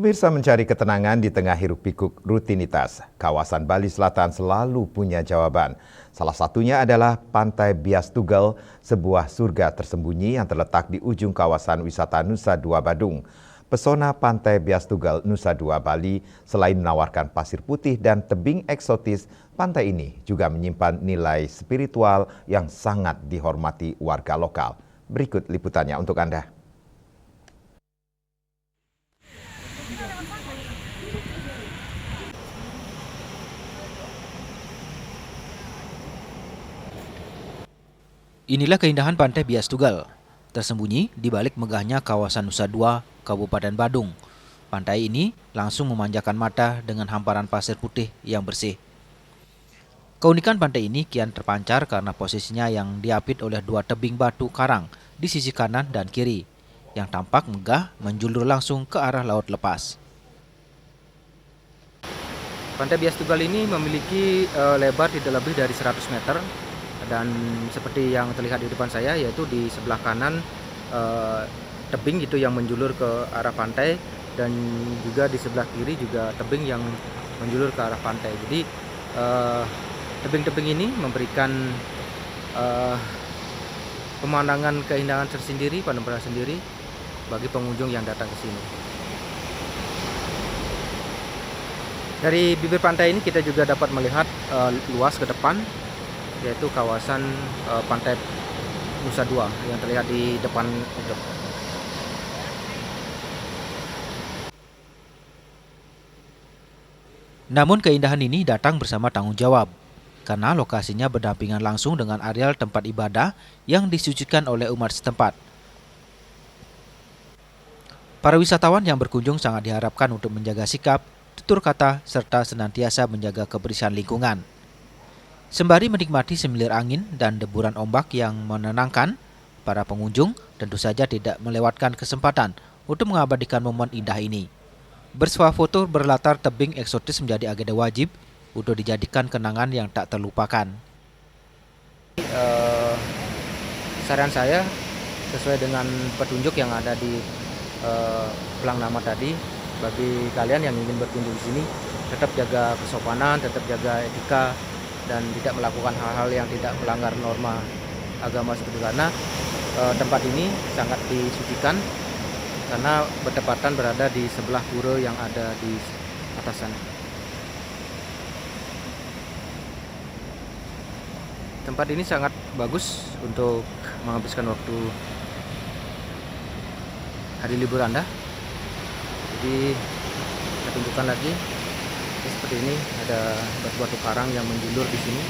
Pemirsa, mencari ketenangan di tengah hiruk-pikuk rutinitas, kawasan Bali Selatan selalu punya jawaban. Salah satunya adalah Pantai Bias Tugel, sebuah surga tersembunyi yang terletak di ujung kawasan wisata Nusa Dua Badung. Pesona Pantai Bias Tugel, Nusa Dua, Bali, selain menawarkan pasir putih dan tebing eksotis, pantai ini juga menyimpan nilai spiritual yang sangat dihormati warga lokal. Berikut liputannya untuk Anda. Inilah keindahan Pantai Bias Tugel, tersembunyi di balik megahnya kawasan Nusa Dua, Kabupaten Badung. Pantai ini langsung memanjakan mata dengan hamparan pasir putih yang bersih. Keunikan pantai ini kian terpancar karena posisinya yang diapit oleh dua tebing batu karang di sisi kanan dan kiri, yang tampak megah menjulur langsung ke arah laut lepas. Pantai Bias Tugel ini memiliki lebar tidak lebih dari 100 meter. Dan seperti yang terlihat di depan saya, yaitu di sebelah kanan tebing itu yang menjulur ke arah pantai, dan juga di sebelah kiri juga tebing yang menjulur ke arah pantai. Jadi tebing-tebing ini memberikan pemandangan keindahan tersendiri, panorama sendiri bagi pengunjung yang datang ke sini. Dari bibir pantai ini kita juga dapat melihat luas ke depan, yaitu kawasan Pantai Nusa Dua yang terlihat di depan itu. Namun keindahan ini datang bersama tanggung jawab, karena lokasinya berdampingan langsung dengan areal tempat ibadah yang disucikan oleh umat setempat. Para wisatawan yang berkunjung sangat diharapkan untuk menjaga sikap, tutur kata, serta senantiasa menjaga kebersihan lingkungan. Sembari menikmati semilir angin dan deburan ombak yang menenangkan, para pengunjung tentu saja tidak melewatkan kesempatan untuk mengabadikan momen indah ini. Bersuah foto berlatar tebing eksotis menjadi agenda wajib untuk dijadikan kenangan yang tak terlupakan. Saran saya sesuai dengan petunjuk yang ada di pelang nama tadi, bagi kalian yang ingin berkunjung di sini, tetap jaga kesopanan, tetap jaga etika, dan tidak melakukan hal-hal yang tidak melanggar norma agama seperti karena tempat ini sangat disucikan karena bertepatan berada di sebelah pura yang ada di atas sana. Tempat ini sangat bagus untuk menghabiskan waktu hari libur Anda. Jadi saya tunjukkan lagi. Seperti ini ada batu-batu karang yang menjulur di sini,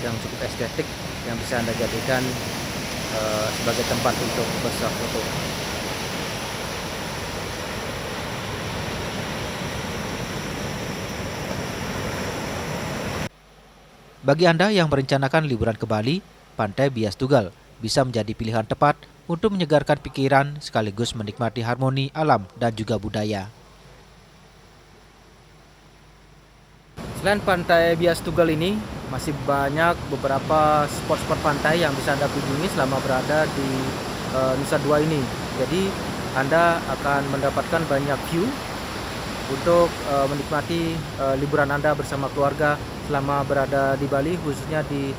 yang cukup estetik, yang bisa Anda jadikan sebagai tempat untuk bersuah foto. Bagi Anda yang merencanakan liburan ke Bali, Pantai Bias Tugel bisa menjadi pilihan tepat untuk menyegarkan pikiran sekaligus menikmati harmoni alam dan juga budaya. Selain Pantai Bias Tugel ini, masih banyak beberapa spot-spot pantai yang bisa Anda kunjungi selama berada di Nusa Dua ini. Jadi Anda akan mendapatkan banyak view untuk menikmati liburan Anda bersama keluarga selama berada di Bali, khususnya di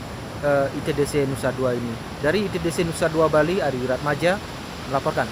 ITDC Nusa Dua ini. Dari ITDC Nusa Dua Bali, Ari Wiratmaja melaporkan.